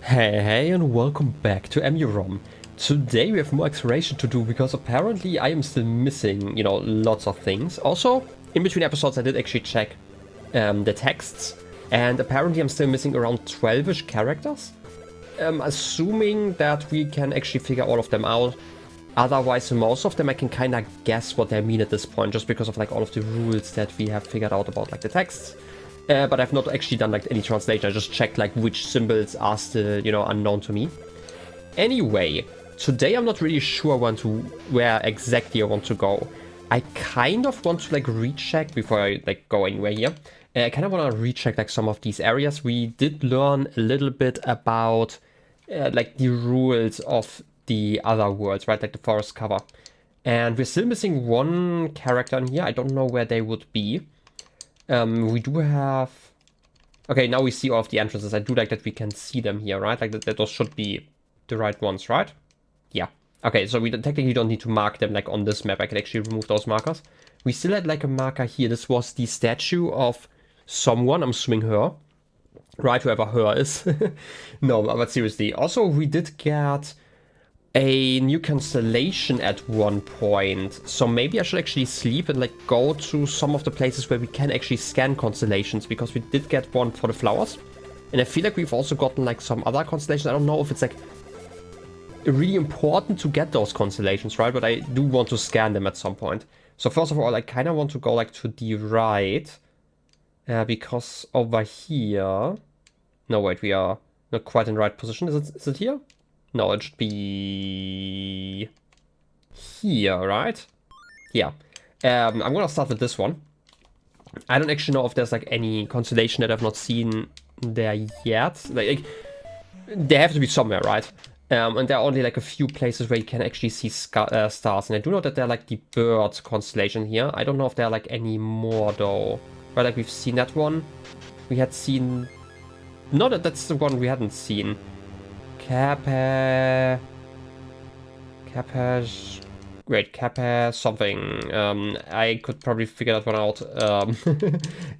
Hey and welcome back to EMUUROM. Today we have more exploration to do because apparently I am still missing, lots of things. Also, in between episodes I did actually check the texts, and apparently I'm still missing around 12-ish characters. Assuming that we can actually figure all of them out. Otherwise, most of them I can kind of guess what they mean at this point, just because of all of the rules that we have figured out about the texts. But I've not actually done any translation. I just checked which symbols are still, unknown to me. Anyway, today I'm not really sure where exactly I want to go. I kind of want to recheck before I go anywhere here. I kind of want to recheck some of these areas. We did learn a little bit about the rules of the other worlds, right? Like the forest cover. And we're still missing one character in here. I don't know where they would be. We do have... Okay, now we see all of the entrances. I do like that we can see them here, right? Like that those should be the right ones, right? Yeah. Okay, so we technically don't need to mark them on this map. I can actually remove those markers. We still had a marker here. This was the statue of someone. I'm assuming her. Right, whoever her is. No, but seriously. Also, we did get a new constellation at one point, so maybe I should actually sleep and go to some of the places where we can actually scan constellations, because we did get one for the flowers, and I feel like we've also gotten some other constellations. I don't know if it's really important to get those constellations, right? But I do want to scan them at some point. So first of all, I kind of want to go to the right, because over here... No, wait, we are not quite in the right position. Is it here? No, it should be here, right? Yeah. I'm gonna start with this one. I don't actually know if there's any constellation that I've not seen there yet. They have to be somewhere, right? And there are only a few places where you can actually see stars. And I do know that they're the bird constellation here. I don't know if there are any more though. Right, we've seen that one. We had seen... No, that's the one we hadn't seen. Kappa something. I could probably figure that one out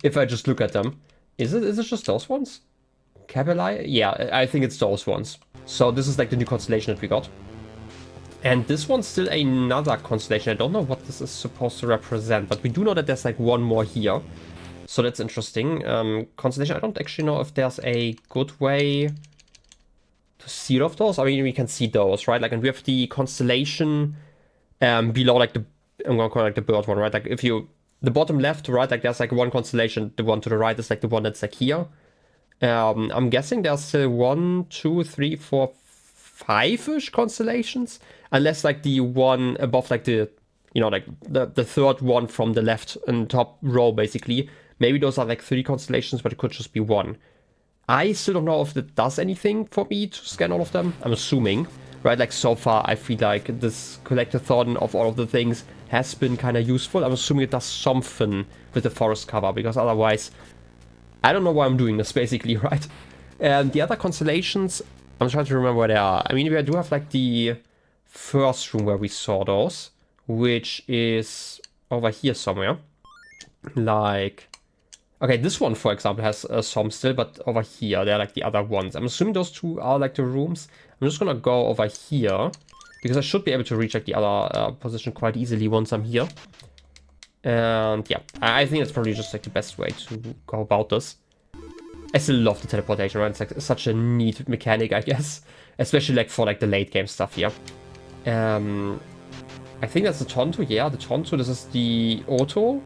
if I just look at them. Is it just those ones? Capelli? Yeah, I think it's those ones. So this is the new constellation that we got. And this one's still another constellation. I don't know what this is supposed to represent, but we do know that there's one more here. So that's interesting. Constellation, I don't actually know if there's a good way to see all of those. I mean, we can see those, right? And we have the constellation below I'm gonna call it the bird one, right? If you... The bottom left, right? There's one constellation. The one to the right is the one that's here. I'm guessing there's still 1, 2, 3, 4, 5-ish constellations. Unless the one above the... the third one from the left and top row, basically. Maybe those are 3 constellations, but it could just be 1. I still don't know if it does anything for me to scan all of them. I'm assuming, right? So far, I feel like this collectathon of all of the things has been kind of useful. I'm assuming it does something with the forest cover, because otherwise, I don't know why I'm doing this, basically, right? And the other constellations, I'm trying to remember where they are. I mean, we do have the first room where we saw those, which is over here somewhere. Okay, this one, for example, has some still, but over here, they're the other ones. I'm assuming those two are the rooms. I'm just gonna go over here, because I should be able to reach the other position quite easily once I'm here. And yeah, I think that's probably just the best way to go about this. I still love the teleportation, right? It's such a neat mechanic, I guess. Especially for the late game stuff here. I think that's the Tonto, yeah, the Tonto. This is the Otto.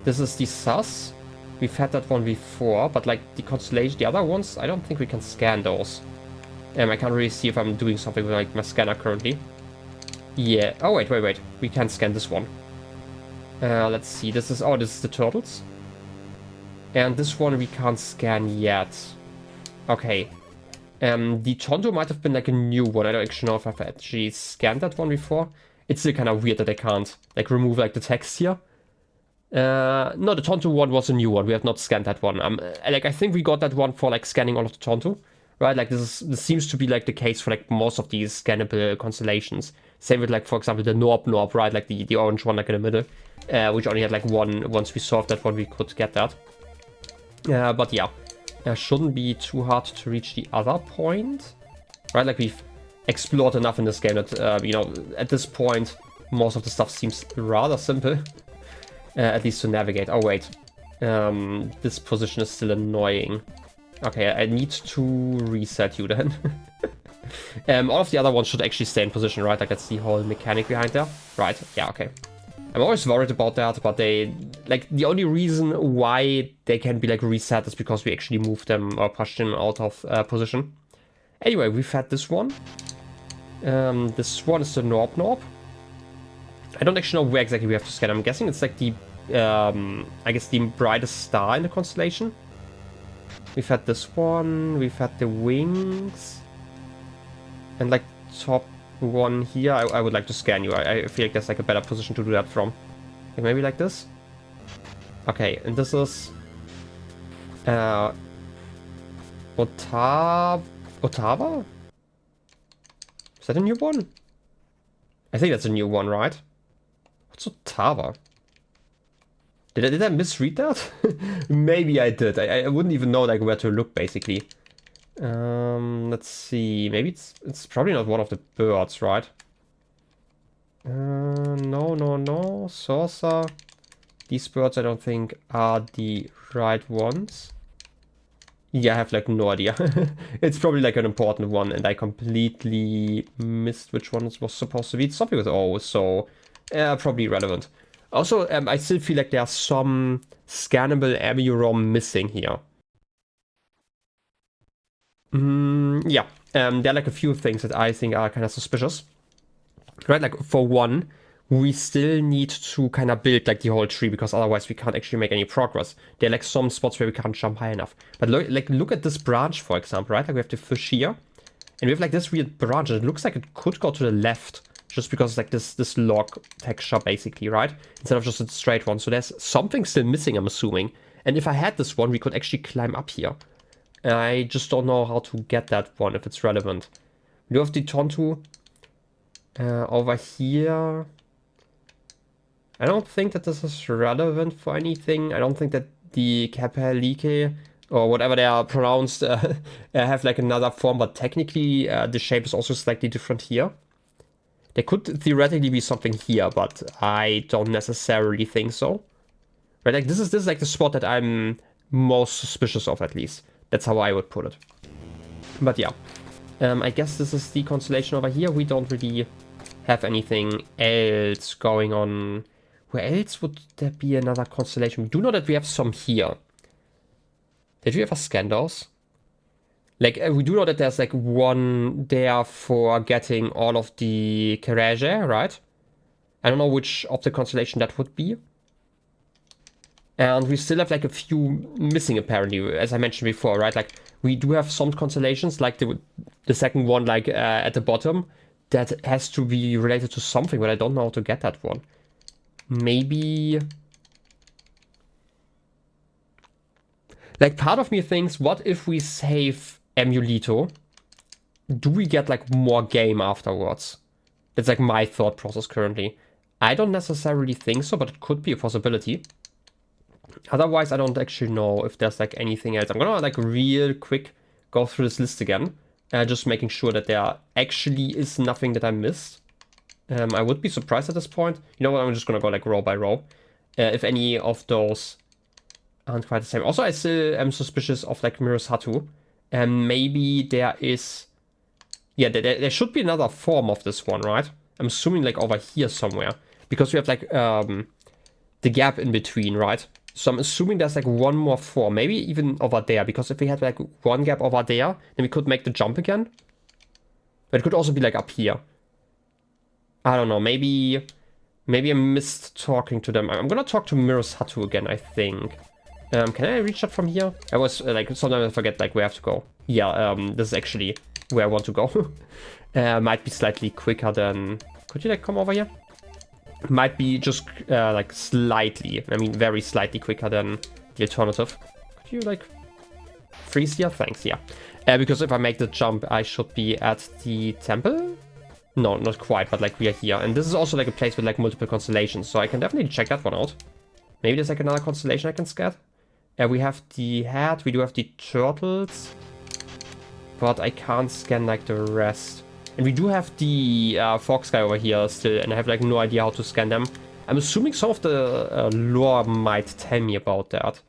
This is the Sus. We've had that one before, but the constellation, the other ones, I don't think we can scan those. I can't really see if I'm doing something with my scanner currently. Yeah. Oh wait. We can scan this one. Let's see. This is the turtles. And this one we can't scan yet. Okay. The Tonto might have been a new one. I don't actually know if I've actually scanned that one before. It's still kind of weird that I can't remove the text here. No, the Tonto one was a new one. We have not scanned that one. I think we got that one for scanning all of the Tonto, right? This seems to be the case for most of these scannable constellations. Same with for example the Norb, right? The orange one in the middle, which only had one. Once we solved that one, we could get that. But yeah, shouldn't be too hard to reach the other point. Right, like we've explored enough in this game that, you know, at this point, most of the stuff seems rather simple. At least to navigate. Oh, wait. This position is still annoying. Okay, I need to reset you then. All of the other ones should actually stay in position, right? Like, that's the whole mechanic behind there. Right, yeah, okay. I'm always worried about that, but they... Like, the only reason why they can be, like, reset is because we actually moved them or pushed them out of position. Anyway, we've had this one. This one is the Norb. I don't actually know where exactly we have to scan. I'm guessing it's like the... I guess the brightest star in the constellation. We've had this one. We've had the wings. And like top one here, I would like to scan you. I feel like there's like a better position to do that from. Like maybe like this. Okay, and this is Ottawa? Is that a new one? I think that's a new one, right? What's Ottawa? Did I misread that? Maybe I did. I wouldn't even know like where to look basically. Let's see. Maybe it's probably not one of the birds, right? No. Saucer. These birds I don't think are the right ones. Yeah, I have like no idea. It's probably like an important one and I completely missed which one it was supposed to be. It's something with O, so probably relevant. Also, I still feel like there's some scannable EMUUROM missing here. Yeah, there are like a few things that I think are kind of suspicious. Right, like for one, we still need to kind of build like the whole tree because otherwise we can't actually make any progress. There are like some spots where we can't jump high enough. But look at this branch, for example, right? Like we have the fish here. And we have like this weird branch. And it looks like it could go to the left. Just because it's like this log texture basically, right? Instead of just a straight one. So there's something still missing, I'm assuming. And if I had this one, we could actually climb up here. I just don't know how to get that one, if it's relevant. We do have the Tontu over here. I don't think that this is relevant for anything. I don't think that the Kapelike, or whatever they are pronounced, have like another form. But technically, the shape is also slightly different here. There could theoretically be something here, but I don't necessarily think so. Right, like this is like the spot that I'm most suspicious of, at least. That's how I would put it. But yeah, I guess this is the constellation over here. We don't really have anything else going on. Where else would there be another constellation? We do know that we have some here. Did we ever scan those? Like, we do know that there's like one there for getting all of the Carrage, right? I don't know which of the constellation that would be. And we still have like a few missing apparently, as I mentioned before, right? Like, we do have some constellations, like the second one, like at the bottom, that has to be related to something, but I don't know how to get that one. Maybe... Like, part of me thinks, what if we save Emulito? Do we get, like, more game afterwards? That's, like, my thought process currently. I don't necessarily think so, but it could be a possibility. Otherwise, I don't actually know if there's, like, anything else. I'm gonna, like, real quick go through this list again. Just making sure that there actually is nothing that I missed. I would be surprised at this point. You know what, I'm just gonna go, like, row by row. If any of those aren't quite the same. Also, I still am suspicious of, like, Mirosatu. Maybe there is... Yeah, there should be another form of this one, right? I'm assuming, like, over here somewhere. Because we have, like, the gap in between, right? So I'm assuming there's, like, one more form. Maybe even over there. Because if we had, like, one gap over there, then we could make the jump again. But it could also be, like, up here. I don't know. Maybe I missed talking to them. I'm gonna talk to Mirosatu again, I think. Can I reach that from here? I was, like, sometimes I forget, like, where I have to go. Yeah, this is actually where I want to go. Might be slightly quicker than... Could you, like, come over here? Might be just, like, slightly, I mean, very slightly quicker than the alternative. Could you, like, freeze here? Thanks, yeah. Because if I make the jump, I should be at the temple? No, not quite, but, like, we are here. And this is also, like, a place with, like, multiple constellations, so I can definitely check that one out. Maybe there's, like, another constellation I can scan. We have the hat, we do have the turtles, but I can't scan like the rest. And we do have the fox guy over here still, and I have like no idea how to scan them. I'm assuming some of the lore might tell me about that.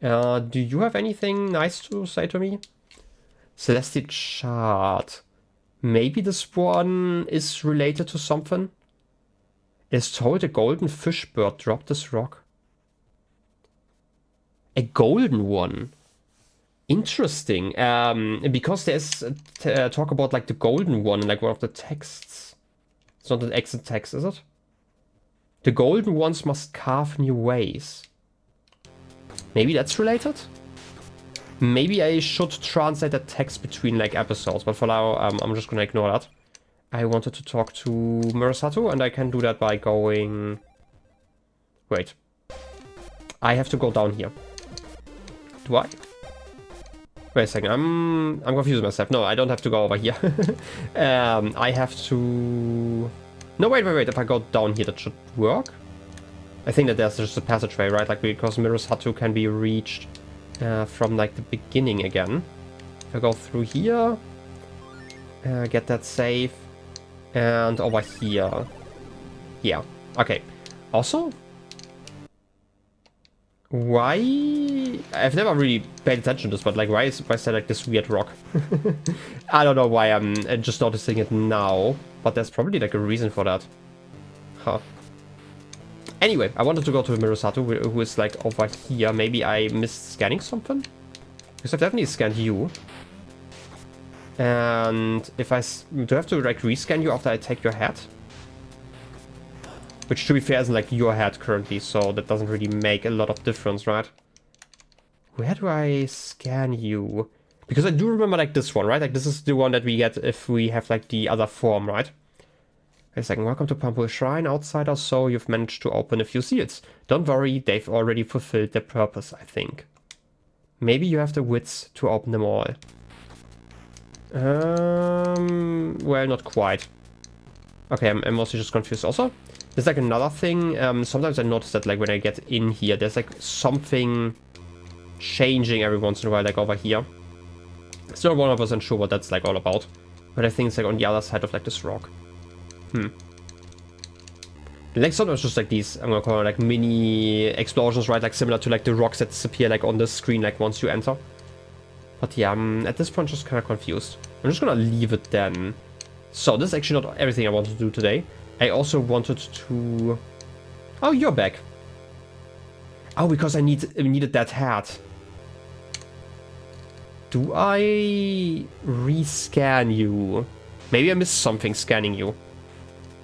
Do you have anything nice to say to me? Celestial chart. Maybe this one is related to something? It's told a golden fish bird dropped this rock. A golden one. Interesting. Because there's talk about like the golden one in like one of the texts. It's not an exit text, is it? The golden ones must carve new ways. Maybe that's related? Maybe I should translate that text between like episodes, but for now I'm just gonna ignore that. I wanted to talk to Murasatu, and I can do that by going... Wait. I have to go down here. Do I? Wait a second, I'm confusing myself. No, I don't have to go over here. I have to... No, wait. If I go down here, that should work. I think that there's just a passageway, right? Like, because Murasatu can be reached from, like, the beginning again. If I go through here, get that safe, and over here. Yeah, okay. Also, why... I've never really paid attention to this, but, like, why is there, like, this weird rock? I don't know why I'm just noticing it now, but there's probably, like, a reason for that. Huh. Anyway, I wanted to go to Murasatu, who is like over here. Maybe I missed scanning something? Because I've definitely scanned you. And if I... Do I have to like rescan you after I take your hat? Which to be fair isn't like your hat currently, so that doesn't really make a lot of difference, right? Where do I scan you? Because I do remember like this one, right? Like this is the one that we get if we have like the other form, right? Wait a second, welcome to Pampu Shrine, outsider, so you've managed to open a few seals. Don't worry, they've already fulfilled their purpose, I think. Maybe you have the wits to open them all. Well, not quite. Okay, I'm mostly just confused. Also, there's like another thing, sometimes I notice that like when I get in here, there's like something changing every once in a while, like over here. Still 100% sure what that's like all about. But I think it's like on the other side of like this rock. Like sometimes just like these, I'm gonna call it like mini explosions, right? Like similar to like the rocks that disappear like on the screen like once you enter. But yeah, I'm at this point just kind of confused. I'm just gonna leave it then. So this is actually not everything I wanted to do today. I also wanted to... Oh, you're back. Oh, because I needed that hat. Do I rescan you? Maybe I missed something scanning you.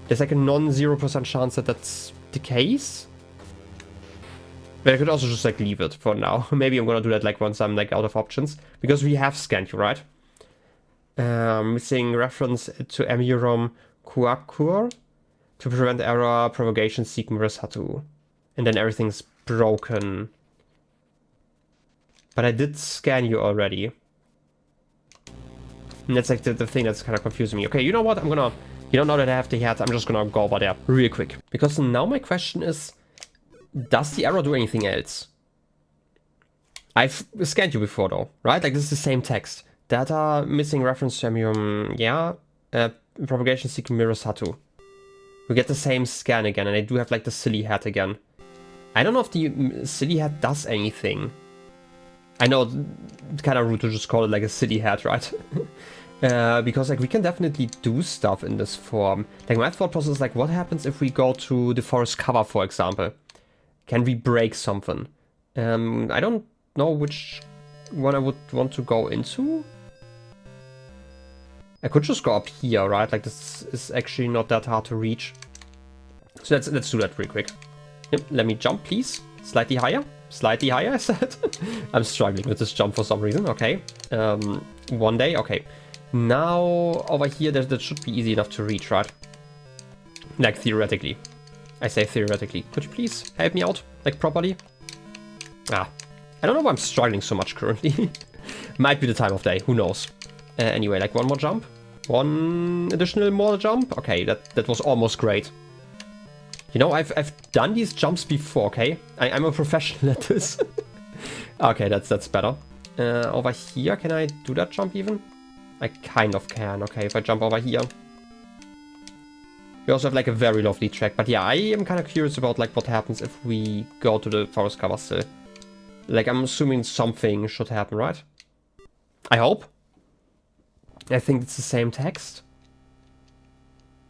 There's like a non-0% chance that that's the case. But I could also just like leave it for now. Maybe I'm gonna do that like once I'm like out of options. Because we have scanned you, right? Missing reference to EMUUROM Kuakur to prevent error propagation, seek Murasatu. And then everything's broken. But I did scan you already. And that's like the thing that's kind of confusing me. Okay, you know what? I'm gonna... You know, now that I have the hat, I'm just gonna go over there real quick. Because now my question is, does the arrow do anything else? I've scanned you before though, right? Like this is the same text. Data missing reference to EMUUROM, yeah. Propagation seeking Murasatu. We get the same scan again, and I do have like the silly hat again. I don't know if the silly hat does anything. I know it's kind of rude to just call it like a silly hat, right? Because like we can definitely do stuff in this form. Like my thought process is like, what happens if we go to the forest cover, for example? Can we break something? I don't know which one I would want to go into. I could just go up here, right? Like this is actually not that hard to reach. So let's do that real quick. Yep, let me jump, please. Slightly higher. Slightly higher, I said. I'm struggling with this jump for some reason. Okay. One day. Okay. Now, over here, that should be easy enough to reach, right? Like, theoretically. I say theoretically. Could you please help me out? Like, properly? Ah. I don't know why I'm struggling so much currently. Might be the time of day. Who knows? Anyway, like, one more jump. One additional more jump. Okay, that was almost great. You know, I've done these jumps before, okay? I'm a professional at this. Okay, that's better. Over here, can I do that jump even? I kind of can. Okay, if I jump over here. We also have like a very lovely track. But yeah, I am kind of curious about like what happens if we go to the forest cover still. Like, I'm assuming something should happen, right? I hope. I think it's the same text.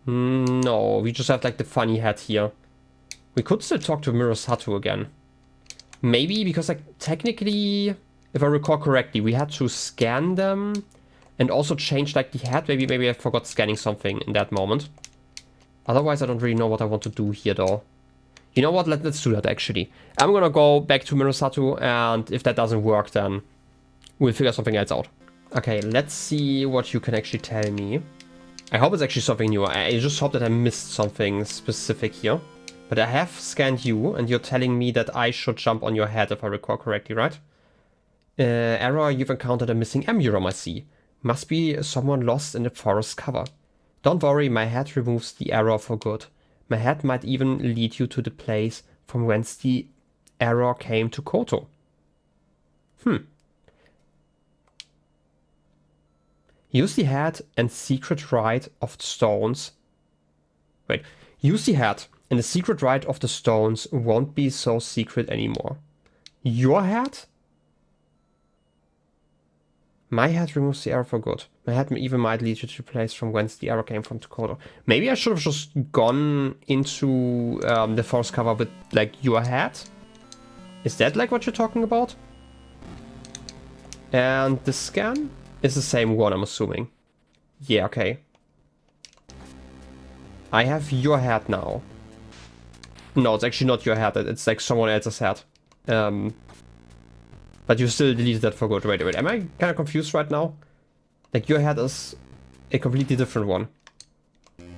No, we just have like the funny hat here. We could still talk to Murasatu again. Maybe because like technically, if I recall correctly, we had to scan them and also change like the hat. Maybe I forgot scanning something in that moment. Otherwise, I don't really know what I want to do here though. You know what? Let's do that actually. I'm gonna go back to Murasatu, and if that doesn't work, then we'll figure something else out. Okay, let's see what you can actually tell me. I hope it's actually something new. I just hope that I missed something specific here. But I have scanned you, and you're telling me that I should jump on your head if I recall correctly, right? Error, you've encountered a missing EMUUROM, I see. Must be someone lost in the forest cover. Don't worry, my head removes the error for good. My head might even lead you to the place from whence the error came to Koto. Use the head and secret rite of the stones. Wait. Use the head and the secret rite of the stones won't be so secret anymore. Your head? My head removes the error for good. My head even might lead you to the place from whence the error came from to Koto. Maybe I should have just gone into the forest cover with like your head. Is that like what you're talking about? And the scan is the same one, I'm assuming. Yeah, okay. I have your head now. No, it's actually not your head. It's like someone else's head. But you still deleted that for good. Wait. Am I kind of confused right now? Like, your head is a completely different one.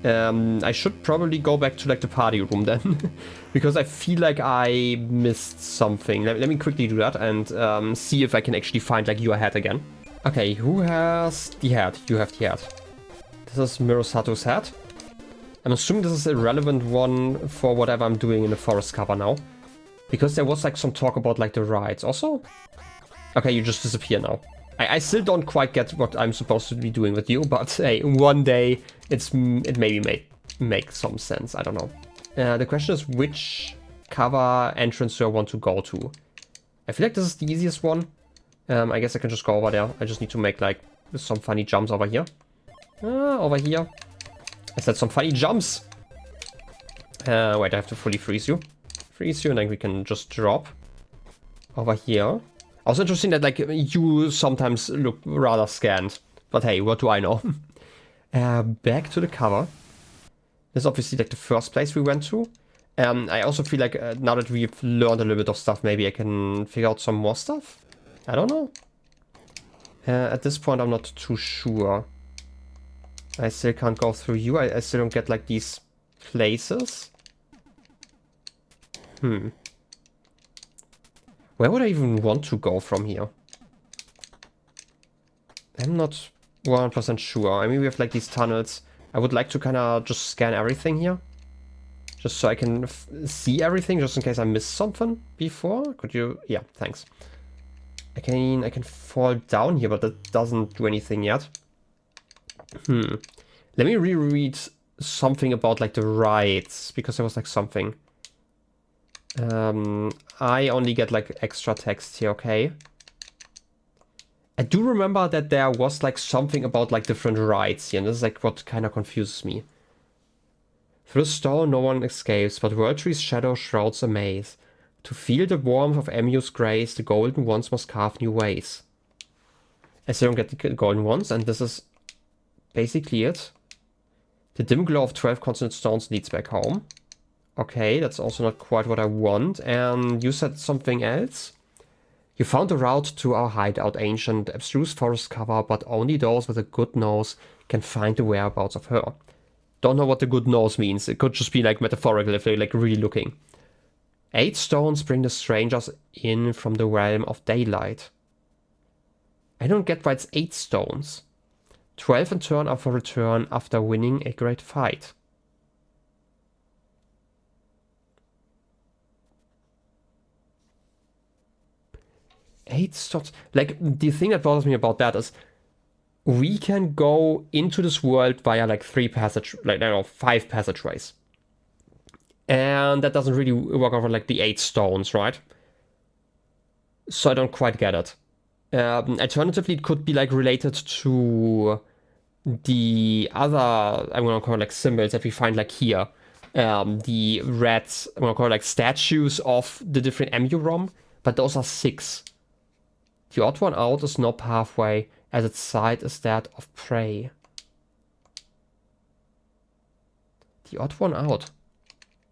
I should probably go back to like the party room then. Because I feel like I missed something. Let me quickly do that and see if I can actually find like your head again. Okay, who has the head? You have the head. This is Murasatu's head. I'm assuming this is a relevant one for whatever I'm doing in the forest cover now. Because there was like some talk about like the rides. Also? Okay, you just disappear now. I still don't quite get what I'm supposed to be doing with you, but hey, one day it maybe make some sense. I don't know. The question is which cover entrance do I want to go to? I feel like this is the easiest one. I guess I can just go over there. I just need to make like some funny jumps over here. Over here. I said some funny jumps. Wait, I have to fully freeze you. Freeze you, and then we can just drop over here. Also interesting that like you sometimes look rather scanned, but hey, what do I know? Back to the cover. This is obviously like the first place we went to. I also feel like now that we've learned a little bit of stuff, maybe I can figure out some more stuff. I don't know. At this point, I'm not too sure. I still can't go through you. I still don't get like these places. Where would I even want to go from here? I'm not 100% sure. I mean, we have like these tunnels. I would like to kind of just scan everything here. Just so I can see everything, just in case I missed something before. Could you? Yeah, thanks. I can fall down here, but that doesn't do anything yet. Let me reread something about like the rides, because there was like something. I only get like extra text here, okay. I do remember that there was like something about like different rides here, and this is like what kind of confuses me. Through the stone no one escapes, but World Tree's shadow shrouds a maze. To feel the warmth of Emu's grace, the golden ones must carve new ways. I still don't get the golden ones, and this is basically it. The dim glow of 12 constant stones leads back home. Okay, that's also not quite what I want. And you said something else? You found a route to our hideout, ancient, abstruse forest cover, but only those with a good nose can find the whereabouts of her. Don't know what the good nose means. It could just be like metaphorical if they're like really looking. 8 stones bring the strangers in from the realm of daylight. I don't get why it's 8 stones. 12 in turn are for return after winning a great fight. 8 stones. Like, the thing that bothers me about that is we can go into this world via like 5 passageways. And that doesn't really work over like the 8 stones, right? So I don't quite get it. Alternatively, it could be like related to the other, I'm gonna call it like symbols that we find like here. The red, I'm gonna call it like statues of the different EMUUROM, but those are 6. The odd one out is no pathway, as its side is that of prey. The odd one out.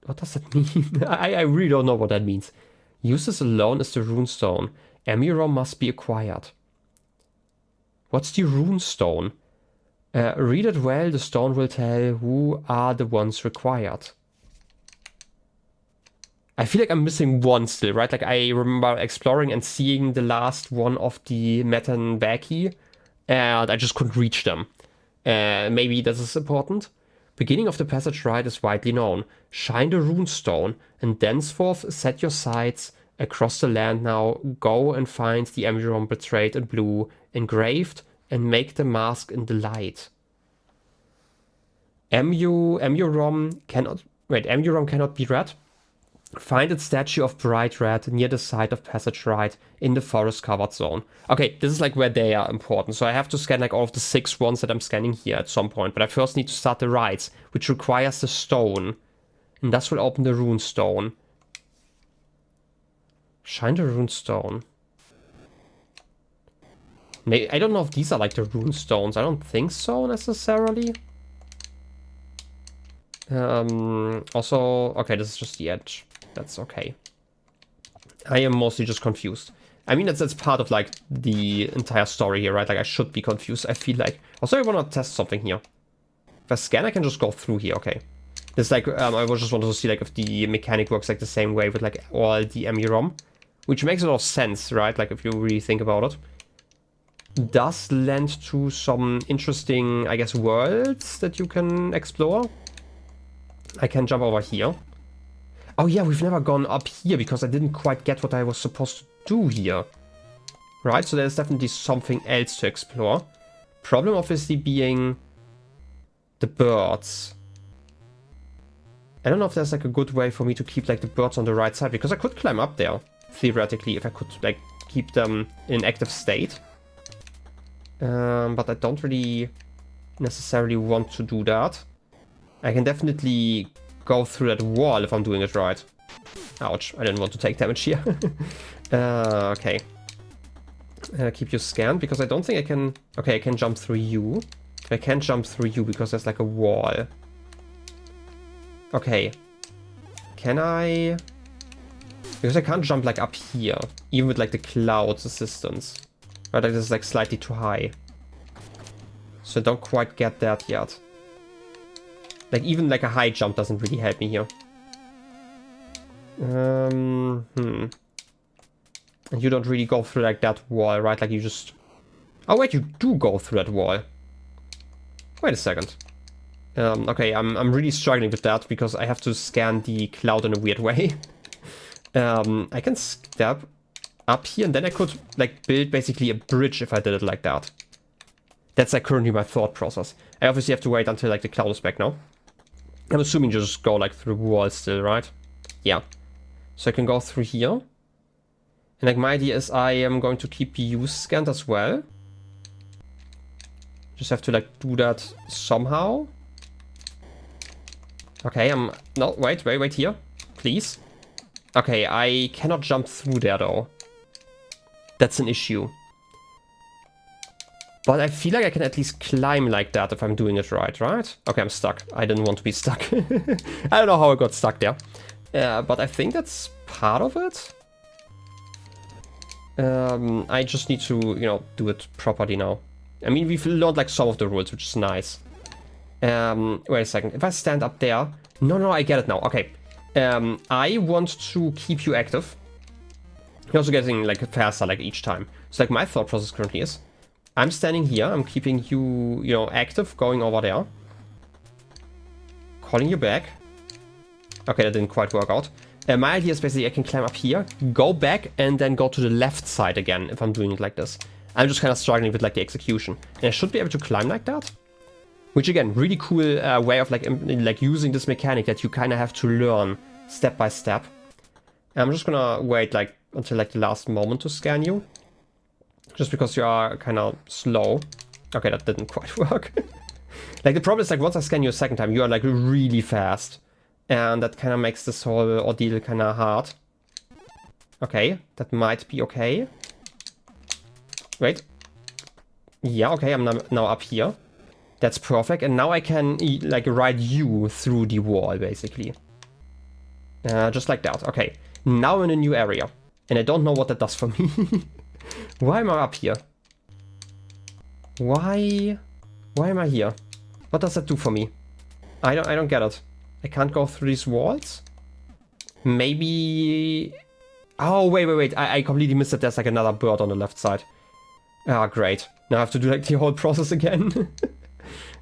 What does that mean? I really don't know what that means. Use this alone as the runestone. EMUUROM must be acquired. What's the runestone? Read it well, the stone will tell who are the ones required. I feel like I'm missing one still, right? Like I remember exploring and seeing the last one of the metroidvania, and I just couldn't reach them. Maybe this is important. Beginning of the passage right is widely known. Shine the runestone, and thenceforth set your sights across the land now. Go and find the EMUUROM betrayed in blue, engraved, and make the mask in the light. EMUUROM cannot be read. Find its statue of bright red near the site of passage right in the forest covered zone. Okay, this is like where they are important. So I have to scan like all of the 6 ones that I'm scanning here at some point. But I first need to start the rites, which requires the stone. And that will open the runestone. Shine the runestone. I don't know if these are like the runestones. I don't think so necessarily. Also, okay, this is just the edge. That's okay. I am mostly just confused. I mean, that's part of like the entire story here, right? Like I should be confused, I feel like. Also, I want to test something here. If I scan, I can just go through here, okay. This like, I just wanted to see like if the mechanic works like the same way with like all the EMUUROM. Which makes a lot of sense, right? Like if you really think about it. Does lend to some interesting, I guess, worlds that you can explore. I can jump over here. Oh yeah, we've never gone up here because I didn't quite get what I was supposed to do here. Right, so there's definitely something else to explore. Problem obviously being the birds. I don't know if there's like a good way for me to keep like the birds on the right side, because I could climb up there, theoretically, if I could like keep them in active state. But I don't really necessarily want to do that. I can definitely go through that wall if I'm doing it right. Ouch, I didn't want to take damage here. Okay. Keep you scanned, because I don't think I can... Okay, I can jump through you. I can't jump through you because there's like a wall. Okay. Can I... Because I can't jump like up here, even with like the clouds assistance. Right, like this is like slightly too high. So I don't quite get that yet. Like even like a high jump doesn't really help me here. And you don't really go through like that wall, right? Like you just... Oh wait, you do go through that wall. Wait a second. Okay, I'm really struggling with that because I have to scan the cloud in a weird way. I can step up here and then I could like build basically a bridge if I did it like that. That's like currently my thought process. I obviously have to wait until like the cloud is back now. I'm assuming you just go like through walls still, right? Yeah. So I can go through here. And like my idea is I am going to keep you scanned as well. Just have to like do that somehow. Okay, no, wait here. Please. Okay, I cannot jump through there though. That's an issue. But I feel like I can at least climb like that if I'm doing it right? Okay, I'm stuck. I didn't want to be stuck. I don't know how I got stuck there. But I think that's part of it. I just need to, you know, do it properly now. I mean, we've learned like some of the rules, which is nice. Wait a second. If I stand up there... No, I get it now. Okay. I want to keep you active. You're also getting like faster like each time. So like my thought process currently is... I'm standing here, I'm keeping you, you know, active, going over there. Calling you back. Okay, that didn't quite work out. My idea is basically I can climb up here, go back, and then go to the left side again if I'm doing it like this. I'm just kind of struggling with like the execution. And I should be able to climb like that. Which again, really cool way of like using this mechanic that you kind of have to learn step by step. And I'm just gonna wait like until like the last moment to scan you. Just because you are kind of slow. Okay, that didn't quite work. Like the problem is like once I scan you a second time, you are like really fast. And that kind of makes this whole ordeal kind of hard. Okay, that might be okay. Wait. Yeah, okay, I'm now up here. That's perfect. And now I can like ride you through the wall, basically. Just like that. Okay, now in a new area. And I don't know what that does for me. Why am I up here? Why am I here? What does that do for me? I don't get it. I can't go through these walls? Maybe... Oh, wait. I completely missed that there's like another bird on the left side. Ah, great. Now I have to do like the whole process again.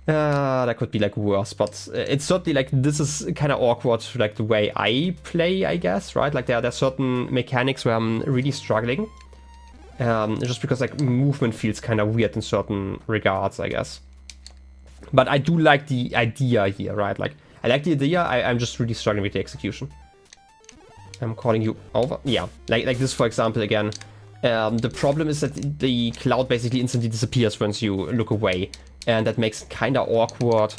That could be like worse, but it's certainly like this is kind of awkward like the way I play, I guess, right? Like there are certain mechanics where I'm really struggling. Just because like movement feels kind of weird in certain regards, I guess. But I do like the idea here, right? Like I like the idea, I'm just really struggling with the execution. I'm calling you over. Yeah, like this for example again. The problem is that the cloud basically instantly disappears once you look away. And that makes it kind of awkward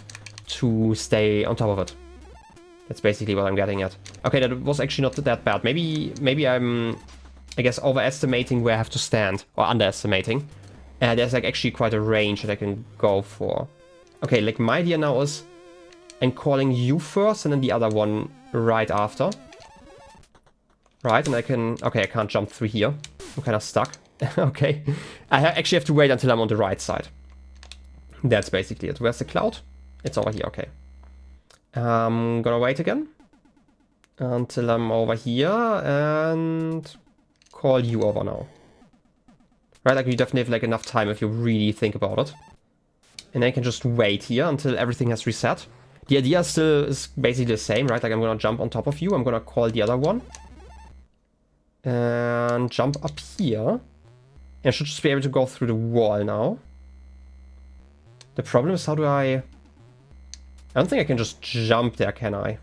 to stay on top of it. That's basically what I'm getting at. Okay, that was actually not that bad. Maybe I'm, I guess, overestimating where I have to stand. Or underestimating. There's like actually quite a range that I can go for. Okay, like my idea now is I'm calling you first and then the other one right after. Right, and I can... Okay, I can't jump through here. I'm kind of stuck. Okay. I actually have to wait until I'm on the right side. That's basically it. Where's the cloud? It's over here, okay. I'm gonna wait again. Until I'm over here and... call you over now. Right, like you definitely have like enough time if you really think about it. And I can just wait here until everything has reset. The idea still is basically the same, right? Like I'm gonna jump on top of you. I'm gonna call the other one. And jump up here. And I should just be able to go through the wall now. The problem is how do I don't think I can just jump there, can I?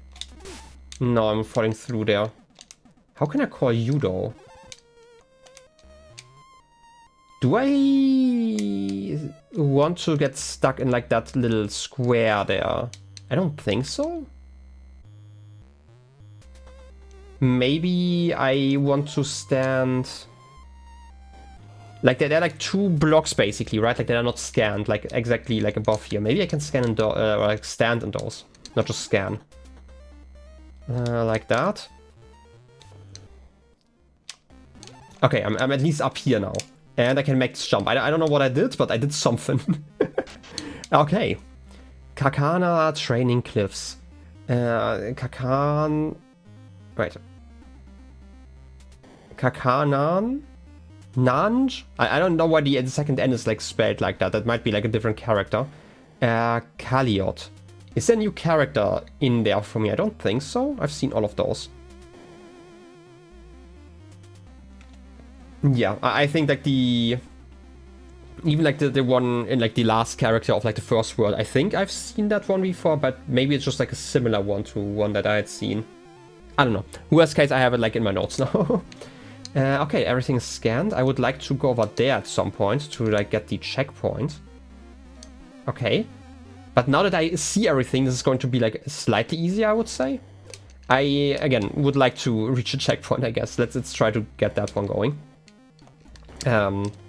No, I'm falling through there. How can I call you though? Do I want to get stuck in like that little square there? I don't think so. Maybe I want to stand... Like they're like two blocks basically, right? Like they're not scanned, like exactly like above here. Maybe I can scan in or like stand in those, not just scan. Like that. Okay, I'm at least up here now. And I can make this jump. I don't know what I did, but I did something. Okay. Kakana training cliffs. Kakan... Wait. Kakanan? Nanj? I don't know why the second N is like spelled like that. That might be like a different character. Kaliot. Is there a new character in there for me? I don't think so. I've seen all of those. Yeah, I think like the... Even like the one in like the last character of like the first world. I think I've seen that one before, but maybe it's just like a similar one to one that I had seen. I don't know. Worst case, I have it like in my notes now. Okay, everything is scanned. I would like to go over there at some point to like get the checkpoint. Okay. But now that I see everything, this is going to be like slightly easier, I would say. I, again, would like to reach a checkpoint, I guess. Let's try to get that one going.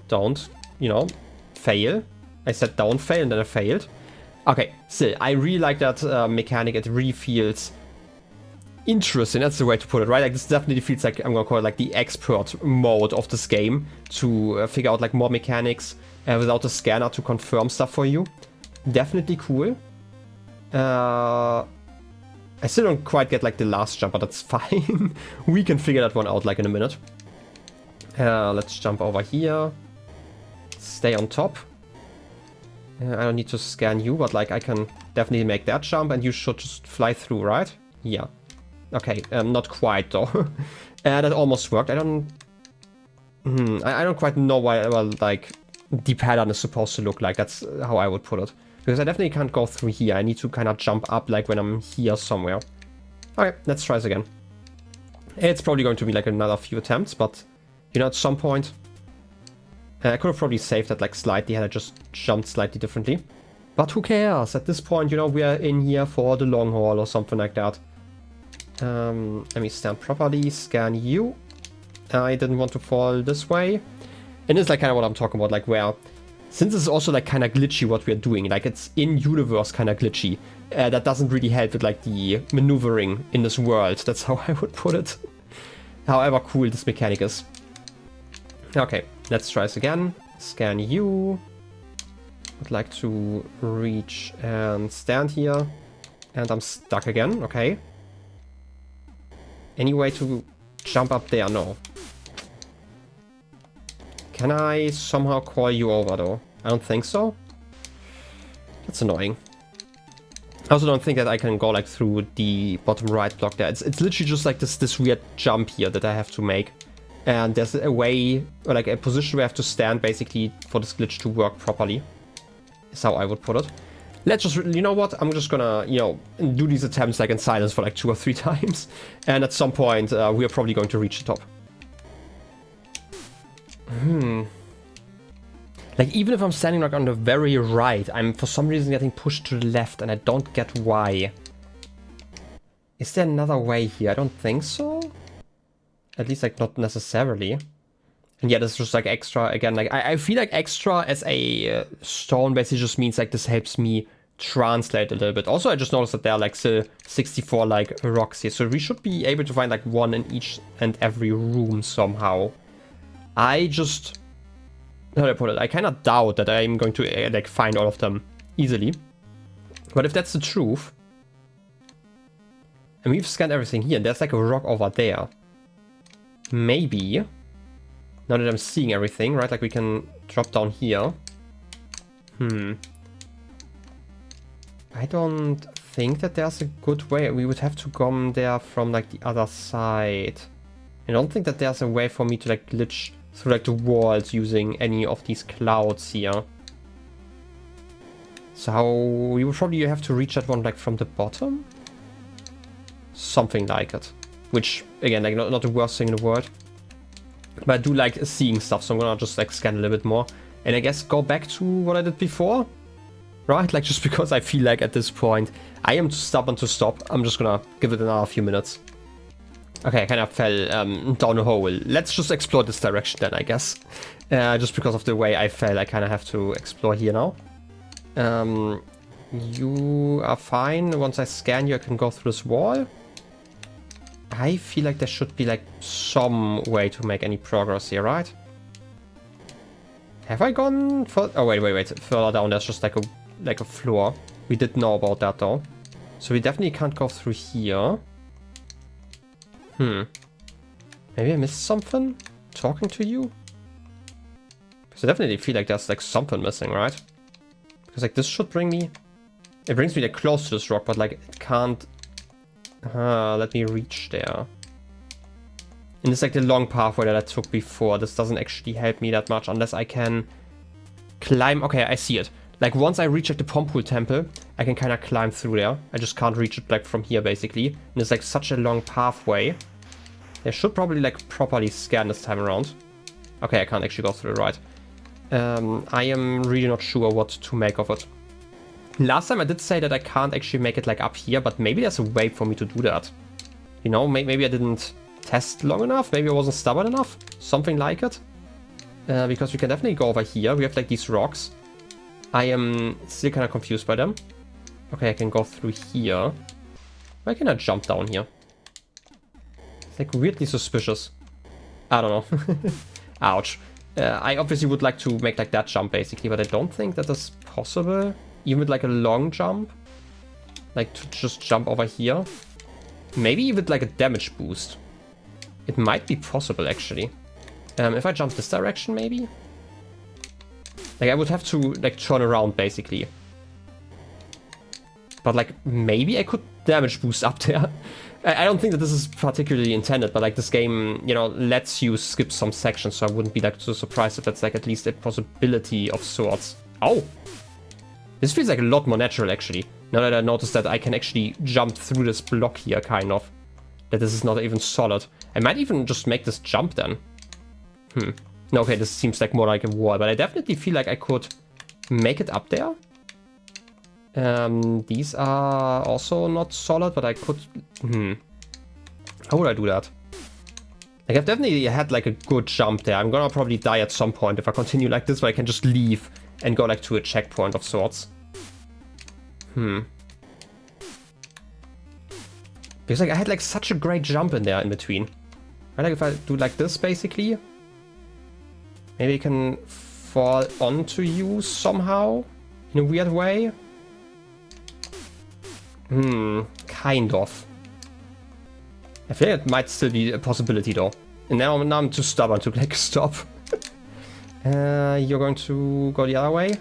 Don't, you know, fail. I said don't fail and then I failed. Okay, still, I really like that mechanic. It really feels interesting. That's the way to put it, right? Like this definitely feels like, I'm gonna call it like the expert mode of this game to figure out like more mechanics without a scanner to confirm stuff for you. Definitely cool. I still don't quite get like the last jump, but that's fine. We can figure that one out like in a minute. Let's jump over here. Stay on top. I don't need to scan you, but like I can definitely make that jump and you should just fly through, right? Yeah. Okay, not quite though. That almost worked. I don't quite know why, well, like, the pattern is supposed to look like. That's how I would put it. Because I definitely can't go through here. I need to kind of jump up, like, when I'm here somewhere. Okay, let's try this again. It's probably going to be, like, another few attempts, but, you know, at some point... I could have probably saved that, like, slightly had I just jumped slightly differently. But who cares? At this point, you know, we are in here for the long haul or something like that. Let me stand properly, scan you. I didn't want to fall this way. And it's like kind of what I'm talking about, like where, since it's also like kind of glitchy what we're doing, like it's in-universe kind of glitchy, that doesn't really help with like the maneuvering in this world. That's how I would put it. However cool this mechanic is. Okay, let's try this again. Scan you. Would like to reach and stand here. And I'm stuck again, okay. Any way to jump up there? No. Can I somehow call you over though? I don't think so. That's annoying. I also don't think that I can go like through the bottom right block there. It's literally just like this weird jump here that I have to make. And there's a way, or like a position where I have to stand basically for this glitch to work properly. Is how I would put it. Let's just, you know what, I'm just gonna, you know, do these attempts like in silence for like 2 or 3 times. And at some point, we are probably going to reach the top. Like, even if I'm standing like on the very right, I'm for some reason getting pushed to the left and I don't get why. Is there another way here? I don't think so. At least like not necessarily. And yeah, this is just like extra, again, like I feel like extra as a stone basically just means like this helps me translate a little bit. Also, I just noticed that there are like 64 like rocks here. So we should be able to find like one in each and every room somehow. I just, how do I put it? I kind of doubt that I'm going to like find all of them easily. But if that's the truth, and we've scanned everything here, and there's like a rock over there. Maybe, now that I'm seeing everything, right, like we can drop down here. I don't think that there's a good way. We would have to come there from like the other side. I don't think that there's a way for me to like glitch through like the walls using any of these clouds here. So we would probably have to reach that one like from the bottom. Something like it. Which, again, like not the worst thing in the world. But I do like seeing stuff, so I'm gonna just like scan a little bit more. And I guess go back to what I did before. Right? Like just because I feel like at this point I am too stubborn to stop. I'm just gonna give it another few minutes. Okay, I kind of fell down a hole. Let's just explore this direction then, I guess. Just because of the way I fell, I kind of have to explore here now. You are fine. Once I scan you, I can go through this wall. I feel like there should be like some way to make any progress here, right? Have I gone for? Oh wait. Further down, there's just like a floor. We did know about that though, so we definitely can't go through here. Maybe I missed something talking to you. Because I definitely feel like there's like something missing, right? Because like this should bring me. It brings me like close to this rock, but like it can't. Let me reach there. And it's like the long pathway that I took before. This doesn't actually help me that much unless I can climb. Okay, I see it. Like once I reach like the Pompool Temple, I can kind of climb through there. I just can't reach it like from here basically. And it's like such a long pathway. I should probably like properly scan this time around. Okay, I can't actually go through the right. I am really not sure what to make of it. Last time I did say that I can't actually make it like up here, but maybe there's a way for me to do that. You know, maybe I didn't test long enough, maybe I wasn't stubborn enough, something like it. Because we can definitely go over here, we have like these rocks. I am still kind of confused by them. Okay, I can go through here. Why can I jump down here? It's like weirdly suspicious. I don't know. Ouch. I obviously would like to make like that jump basically, but I don't think that is possible. Even with like a long jump. Like to just jump over here. Maybe with like a damage boost. It might be possible actually. If I jump this direction maybe? Like I would have to like turn around basically. But like maybe I could damage boost up there. I don't think that this is particularly intended, but like this game, you know, lets you skip some sections, so I wouldn't be like too surprised if that's like at least a possibility of sorts. Oh! This feels like a lot more natural actually. Now that I noticed that I can actually jump through this block here, kind of. That this is not even solid. I might even just make this jump then. No, okay, this seems like more like a wall, but I definitely feel like I could make it up there. These are also not solid, but I could... How would I do that? Like, I've definitely had, like, a good jump there. I'm gonna probably die at some point if I continue like this, but I can just leave and go, like, to a checkpoint of sorts. Because, like, I had, like, such a great jump in there in between. Right, like, if I do like this, basically... Maybe I can fall onto you somehow? In a weird way? Kind of. I feel like it might still be a possibility though. And now I'm too stubborn to like stop. You're going to go the other way?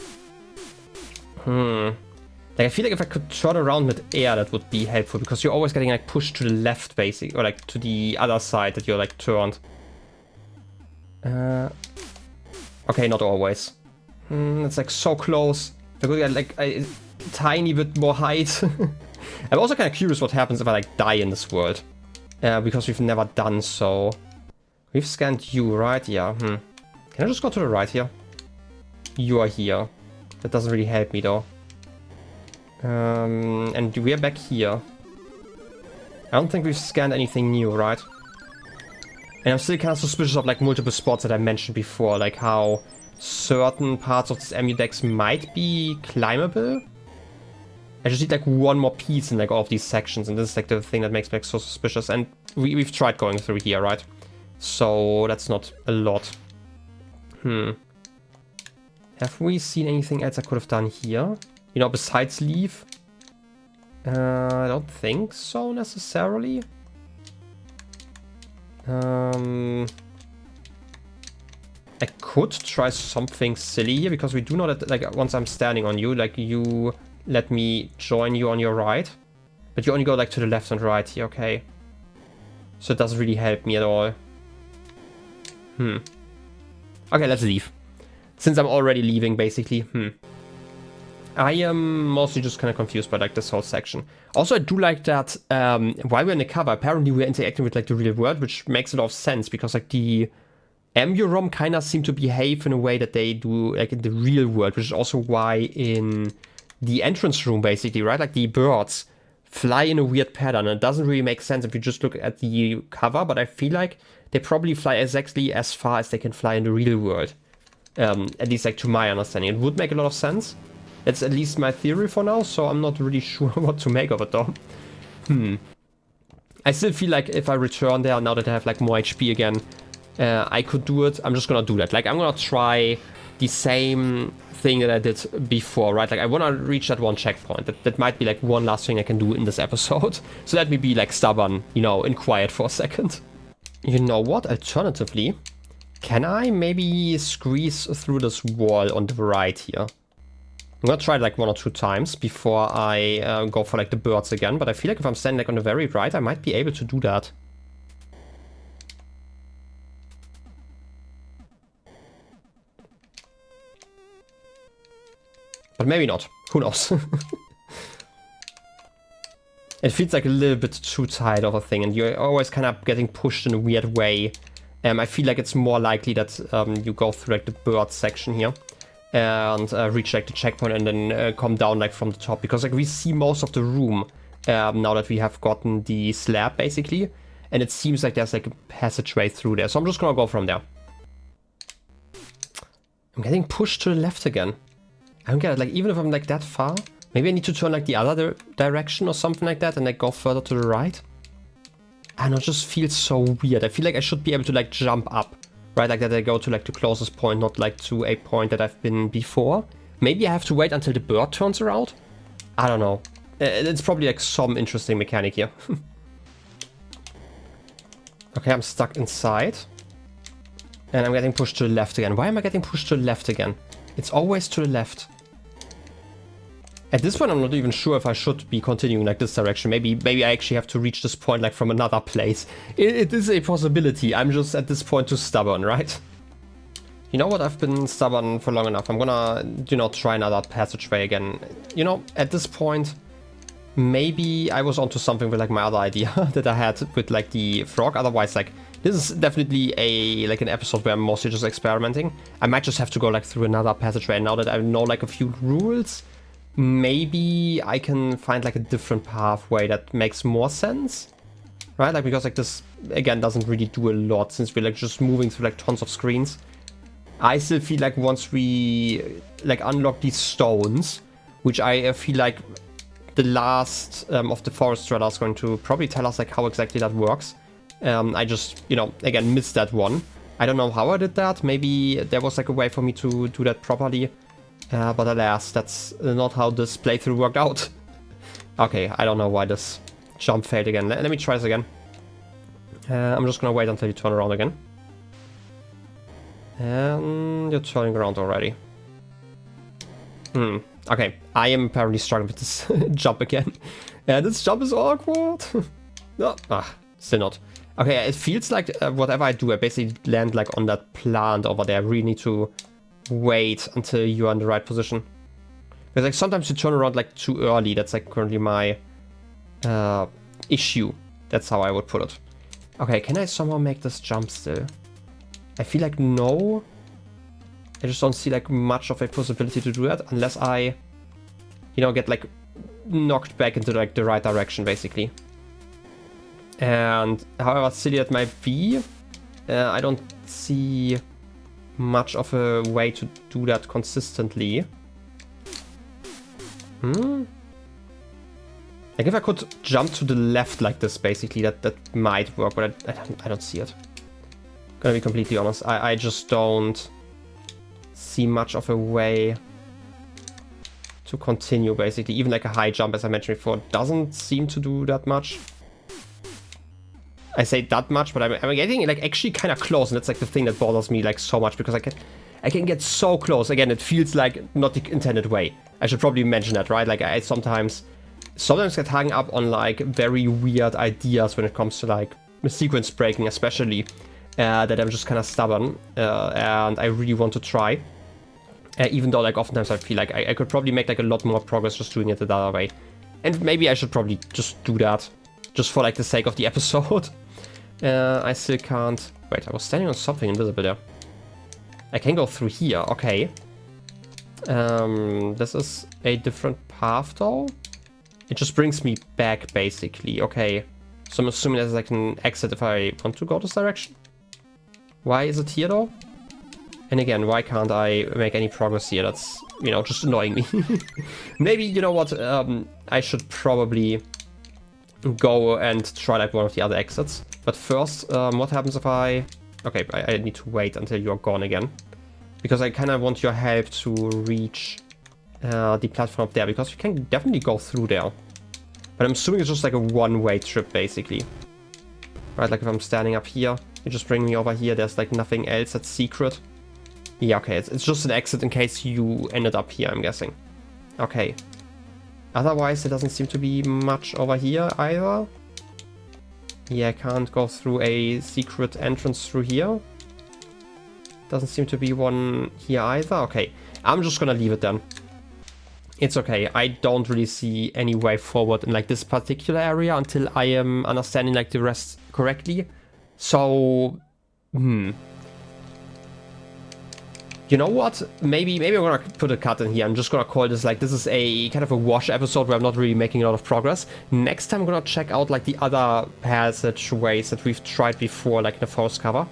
Like I feel like if I could turn around with air, that would be helpful, because you're always getting like pushed to the left basically, or like to the other side that you're like turned. Okay, not always. It's like so close. If I could get like a tiny bit more height. I'm also kind of curious what happens if I like die in this world. Because we've never done so. We've scanned you, right? Yeah. Can I just go to the right here? You are here. That doesn't really help me though. And we're back here. I don't think we've scanned anything new, right? And I'm still kind of suspicious of like multiple spots that I mentioned before, like how certain parts of this EMU might be climbable. I just need like one more piece in like all of these sections, and this is like the thing that makes me like so suspicious. And we've tried going through here, right? So that's not a lot. Have we seen anything else I could have done here? You know, besides leave? I don't think so necessarily. I could try something silly here, because we do know that like once I'm standing on you, like you let me join you on your right, but you only go like to the left and right here, okay? So it doesn't really help me at all. Okay, let's leave. Since I'm already leaving, basically. I am mostly just kind of confused by like this whole section. Also, I do like that while we're in the cover, apparently we're interacting with like the real world, which makes a lot of sense, because like the EMUUROM kind of seem to behave in a way that they do like in the real world, which is also why in the entrance room, basically, right? Like the birds fly in a weird pattern, and it doesn't really make sense if you just look at the cover, but I feel like they probably fly exactly as far as they can fly in the real world. At least like to my understanding. It would make a lot of sense. That's at least my theory for now, so I'm not really sure what to make of it though. I still feel like if I return there, now that I have like more HP again, I could do it. I'm just gonna do that. Like I'm gonna try the same thing that I did before, right? Like I wanna reach that one checkpoint. That might be like one last thing I can do in this episode. So let me be like stubborn, you know, and quiet for a second. You know what? Alternatively, can I maybe squeeze through this wall on the right here? I'm gonna try it like 1 or 2 times before I go for like the birds again, but I feel like if I'm standing like on the very right, I might be able to do that. But maybe not. Who knows? It feels like a little bit too tight of a thing, and you're always kind of getting pushed in a weird way. I feel like it's more likely that you go through like the bird section here and reach like the checkpoint and then come down like from the top, because like we see most of the room now that we have gotten the slab basically, and it seems like there's like a passageway through there, so I'm just gonna go from there. I'm getting pushed to the left again. I don't get it, like even if I'm like that far, maybe I need to turn like the other direction or something like that and like go further to the right. I don't know, it just feels so weird. I feel like I should be able to like jump up, right? Like that I go to like the closest point, not like to a point that I've been before. Maybe I have to wait until the bird turns around? I don't know. It's probably like some interesting mechanic here. Okay, I'm stuck inside. And I'm getting pushed to the left again. Why am I getting pushed to the left again? It's always to the left. At this point, I'm not even sure if I should be continuing like this direction. Maybe I actually have to reach this point like from another place. It is a possibility. I'm just at this point too stubborn, right? You know what? I've been stubborn for long enough. I'm gonna, try another passageway again. At this point, maybe I was onto something with like my other idea that I had with like the frog. Otherwise, like this is definitely an episode where I'm mostly just experimenting. I might just have to go like through another passageway. And now that I know like a few rules, maybe I can find like a different pathway that makes more sense, right? Like because like this again doesn't really do a lot since we're like just moving through like tons of screens. I still feel like once we like unlock these stones, which I feel like the last of the forest dweller is going to probably tell us like how exactly that works. I just, again, missed that one. I don't know how I did that. Maybe there was like a way for me to do that properly. But alas, that's not how this playthrough worked out. Okay, I don't know why this jump failed again. Let me try this again. I'm just gonna wait until you turn around again. And you're turning around already. Okay, I am apparently struggling with this jump again. This jump is awkward. No, still not. Okay, it feels like whatever I do, I basically land like on that plant over there. I really need to wait until you're in the right position. Because like sometimes you turn around like too early. That's like currently my issue. That's how I would put it. Okay, can I somehow make this jump still? I feel like no. I just don't see like much of a possibility to do that unless I, get like knocked back into like the right direction basically. And however silly that might be, I don't see much of a way to do that consistently. Like if I could jump to the left like this basically, that might work, but I don't see it. Gonna be completely honest, I just don't see much of a way to continue basically. Even like a high jump, as I mentioned before, doesn't seem to do that much. I say that much, but I'm getting like actually kind of close, and that's like the thing that bothers me like so much, because I can get so close. Again, it feels like not the intended way. I should probably mention that, right? Like I sometimes get hung up on like very weird ideas when it comes to like sequence breaking, especially. That I'm just kind of stubborn, and I really want to try. Even though like oftentimes I feel like I could probably make like a lot more progress just doing it the other way. And maybe I should probably just do that, just for like the sake of the episode. I still can't... Wait, I was standing on something invisible there. I can go through here, okay. This is a different path though. It just brings me back basically, okay. So I'm assuming there's like an exit if I want to go this direction. Why is it here though? And again, why can't I make any progress here? That's, just annoying me. Maybe, you know what, I should probably go and try like one of the other exits. But first, what happens if I... Okay, I need to wait until you're gone again. Because I kind of want your help to reach the platform up there, because you can definitely go through there. But I'm assuming it's just like a one-way trip, basically. Right, like if I'm standing up here, you just bring me over here, there's like nothing else that's secret. Yeah, okay, it's just an exit in case you ended up here, I'm guessing. Okay. Otherwise, there doesn't seem to be much over here either. Yeah, I can't go through a secret entrance through here. Doesn't seem to be one here either. Okay, I'm just gonna leave it then. It's okay, I don't really see any way forward in like this particular area until I am understanding like the rest correctly. So, you know what? Maybe I'm gonna put a cut in here. I'm just gonna call this like, this is a kind of a wash episode where I'm not really making a lot of progress. Next time I'm gonna check out like the other passageways that we've tried before, like in the forest cover.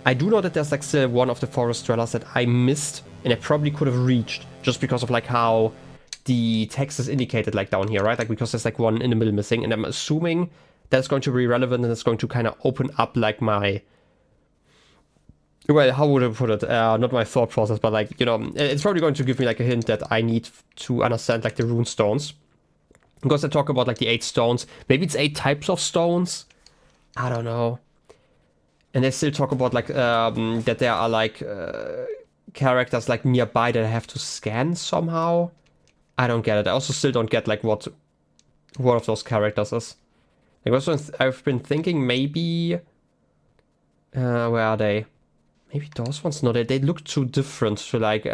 I do know that there's like still one of the forest dwellers that I missed and I probably could have reached just because of like how the text is indicated like down here, right? Like because there's like one in the middle missing, and I'm assuming that's going to be relevant and it's going to kind of open up like my... Well, how would I put it? Not my thought process, but like, it's probably going to give me like a hint that I need to understand like the rune stones. Because they talk about like the 8 stones. Maybe it's 8 types of stones. I don't know. And they still talk about like, that there are like characters like nearby that I have to scan somehow. I don't get it. I also still don't get like what one of those characters is. Like, I've been thinking maybe... where are they? Maybe those ones? No, they look too different to like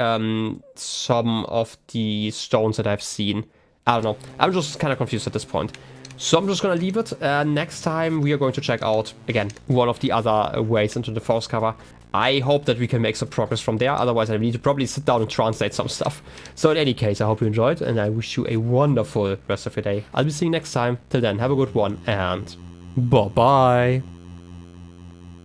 some of the stones that I've seen. I don't know. I'm just kind of confused at this point. So I'm just gonna leave it. Next time we are going to check out, again, one of the other ways into the forest cover. I hope that we can make some progress from there. Otherwise, I need to probably sit down and translate some stuff. So in any case, I hope you enjoyed, and I wish you a wonderful rest of your day. I'll be seeing you next time. Till then, have a good one, and bye-bye.